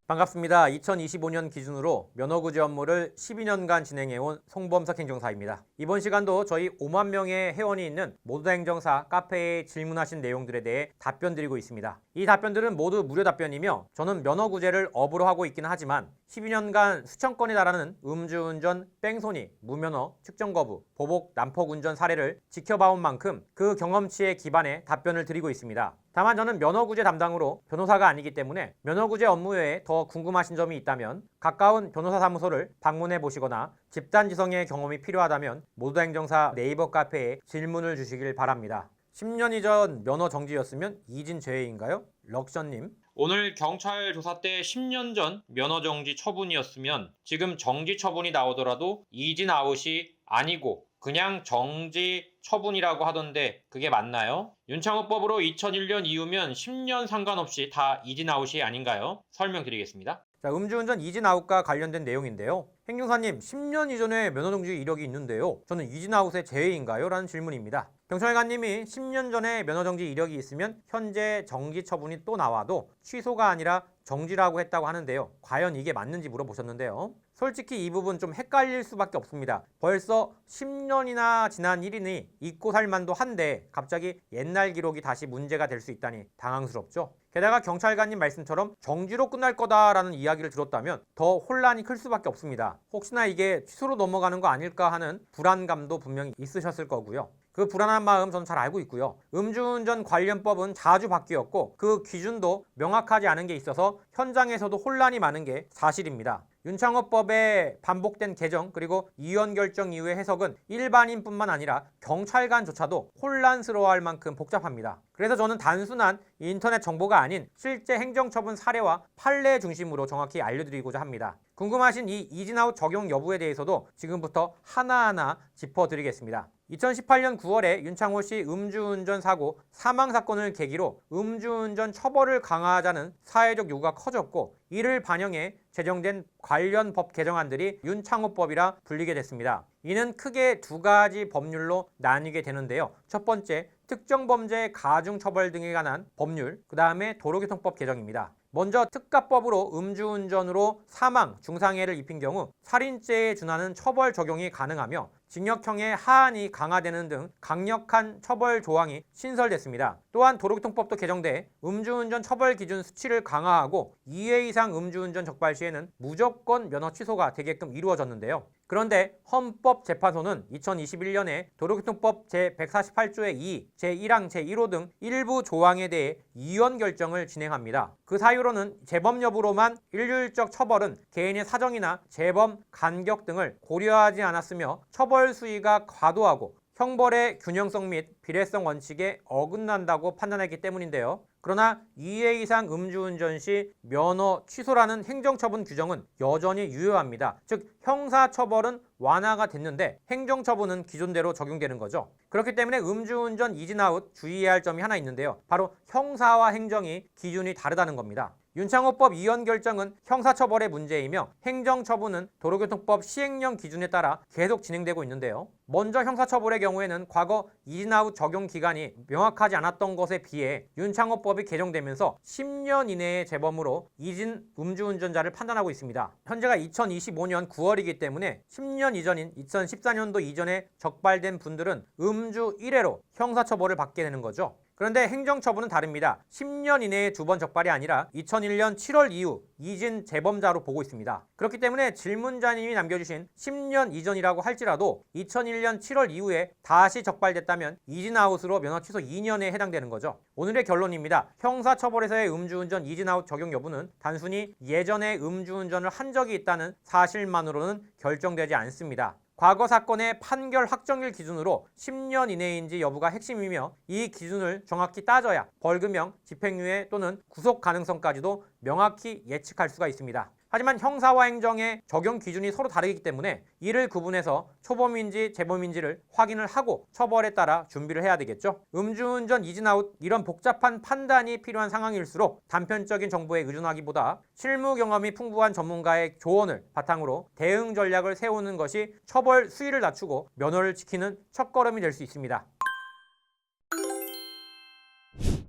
반갑습니다. 2025년 기준으로 면허구제 업무를 12년간 진행해온 송범석 행정사입니다. 이번 시간도 저희 5만 명의 회원이 있는 모두다 행정사 카페에 질문하신 내용들에 대해 답변 드리고 있습니다. 이 답변들은 모두 무료 답변이며 저는 면허구제를 업으로 하고 있기는 하지만 12년간 수천 건에 달하는 음주운전, 뺑소니, 무면허, 측정거부, 보복, 난폭운전 사례를 지켜봐온 만큼 그 경험치에 기반해 답변을 드리고 있습니다. 다만 저는 면허구제 담당으로 변호사가 아니기 때문에 면허구제 업무 외에 더 궁금하신 점이 있다면 가까운 변호사 사무소를 방문해 보시거나 집단지성의 경험이 필요하다면 모두다 행정사 네이버 카페에 질문을 주시길 바랍니다. 10년 이전 면허 정지였으면 이진 제외인가요? 럭션님. 오늘 경찰 조사 때 10년 전 면허 정지 처분이었으면 지금 정지 처분이 나오더라도 이진 아웃이 아니고 그냥 정지 처분이라고 하던데 그게 맞나요? 윤창호법으로 2001년 이후면 10년 상관없이 다 이진 아웃이 아닌가요? 설명드리겠습니다. 자, 음주운전 이진 아웃과 관련된 내용인데요. 행정사님, 10년 이전에 면허정지 이력이 있는데요. 저는 이진 아웃의 제외인가요? 라는 질문입니다. 경찰관님이 10년 전에 면허정지 이력이 있으면 현재 정지 처분이 또 나와도 취소가 아니라 정지라고 했다고 하는데요. 과연 이게 맞는지 물어보셨는데요. 솔직히 이 부분 좀 헷갈릴 수밖에 없습니다. 벌써 10년이나 지난 일이니 잊고 살만도 한데 갑자기 옛날 기록이 다시 문제가 될 수 있다니 당황스럽죠. 게다가 경찰관님 말씀처럼 정지로 끝날 거다라는 이야기를 들었다면 더 혼란이 클 수밖에 없습니다. 혹시나 이게 취소로 넘어가는 거 아닐까 하는 불안감도 분명히 있으셨을 거고요. 그 불안한 마음 저는 잘 알고 있고요. 음주운전 관련법은 자주 바뀌었고 그 기준도 명확하지 않은 게 있어서 현장에서도 혼란이 많은 게 사실입니다. 윤창호법의 반복된 개정 그리고 이원 결정 이후의 해석은 일반인뿐만 아니라 경찰관조차도 혼란스러워할 만큼 복잡합니다. 그래서 저는 단순한 인터넷 정보가 아닌 실제 행정처분 사례와 판례 중심으로 정확히 알려드리고자 합니다. 궁금하신 이 이진아웃 적용 여부에 대해서도 지금부터 하나하나 짚어드리겠습니다. 2018년 9월에 윤창호 씨 음주운전 사고 사망 사건을 계기로 음주운전 처벌을 강화하자는 사회적 요구가 커졌고 이를 반영해 제정된 관련 법 개정안들이 윤창호법이라 불리게 됐습니다. 이는 크게 두 가지 법률로 나뉘게 되는데요. 첫 번째, 특정 범죄 가중처벌 등에 관한 법률, 그 다음에 도로교통법 개정입니다. 먼저 특가법으로 음주운전으로 사망, 중상해를 입힌 경우 살인죄에 준하는 처벌 적용이 가능하며 징역형의 하한이 강화되는 등 강력한 처벌 조항이 신설됐습니다. 또한 도로교통법도 개정돼 음주운전 처벌 기준 수치를 강화하고 2회 이상 음주운전 적발 시에는 무조건 면허 취소가 되게끔 이루어졌는데요. 그런데 헌법재판소는 2021년에 도로교통법 제148조의 2, 제1항, 제1호 등 일부 조항에 대해 이원 결정을 진행합니다. 그 사유로는 재범 여부로만 일률적 처벌은 개인의 사정이나 재범 간격 등을 고려하지 않았으며 처벌 수위가 과도하고 형벌의 균형성 및 비례성 원칙에 어긋난다고 판단했기 때문인데요. 그러나 2회 이상 음주운전 시 면허 취소라는 행정처분 규정은 여전히 유효합니다. 즉 형사처벌은 완화가 됐는데 행정처분은 기존대로 적용되는 거죠. 그렇기 때문에 음주운전 이진아웃 주의해야 할 점이 하나 있는데요. 바로 형사와 행정이 기준이 다르다는 겁니다. 윤창호법 이원 결정은 형사처벌의 문제이며 행정처분은 도로교통법 시행령 기준에 따라 계속 진행되고 있는데요. 먼저 형사처벌의 경우에는 과거 이진아웃 적용 기간이 명확하지 않았던 것에 비해 윤창호법이 개정되면서 10년 이내의 재범으로 이진 음주운전자를 판단하고 있습니다. 현재가 2025년 9월이기 때문에 10년 이전인 2014년도 이전에 적발된 분들은 음주 1회로 형사처벌을 받게 되는 거죠. 그런데 행정처분은 다릅니다. 10년 이내에 두 번 적발이 아니라 2001년 7월 이후 이진 재범자로 보고 있습니다. 그렇기 때문에 질문자님이 남겨주신 10년 이전이라고 할지라도 2001년 7월 이후에 다시 적발됐다면 이진아웃으로 면허 취소 2년에 해당되는 거죠. 오늘의 결론입니다. 형사처벌에서의 음주운전 이진아웃 적용 여부는 단순히 예전에 음주운전을 한 적이 있다는 사실만으로는 결정되지 않습니다. 과거 사건의 판결 확정일 기준으로 10년 이내인지 여부가 핵심이며 이 기준을 정확히 따져야 벌금형, 집행유예 또는 구속 가능성까지도 명확히 예측할 수가 있습니다. 하지만 형사와 행정의 적용 기준이 서로 다르기 때문에 이를 구분해서 초범인지 재범인지를 확인을 하고 처벌에 따라 준비를 해야 되겠죠. 음주운전 이진아웃 이런 복잡한 판단이 필요한 상황일수록 단편적인 정보에 의존하기보다 실무 경험이 풍부한 전문가의 조언을 바탕으로 대응 전략을 세우는 것이 처벌 수위를 낮추고 면허를 지키는 첫걸음이 될 수 있습니다.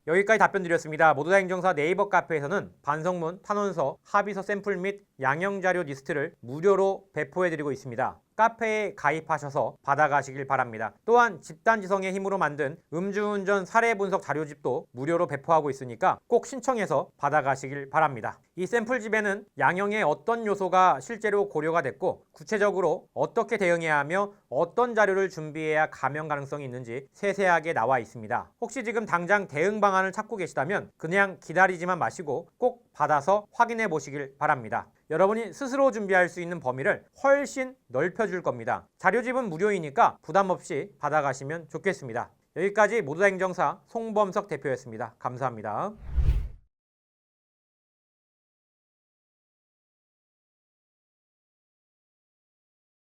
여기까지 답변 드렸습니다. 모두 다 행정사 네이버 카페에서는 반성문, 탄원서, 합의서 샘플 및 양형자료 리스트를 무료로 배포해드리고 있습니다. 카페에 가입하셔서 받아가시길 바랍니다. 또한 집단지성의 힘으로 만든 음주운전 사례 분석 자료집도 무료로 배포하고 있으니까 꼭 신청해서 받아가시길 바랍니다. 이 샘플집에는 양형의 어떤 요소가 실제로 고려가 됐고 구체적으로 어떻게 대응해야 하며 어떤 자료를 준비해야 감형 가능성이 있는지 세세하게 나와 있습니다. 혹시 지금 당장 대응 방안을 찾고 계시다면 그냥 기다리지만 마시고 꼭 받아서 확인해 보시길 바랍니다. 여러분이 스스로 준비할 수 있는 범위를 훨씬 넓혀줄 겁니다. 자료집은 무료이니까 부담 없이 받아가시면 좋겠습니다. 여기까지 모두 다 행정사 송범석 대표였습니다. 감사합니다.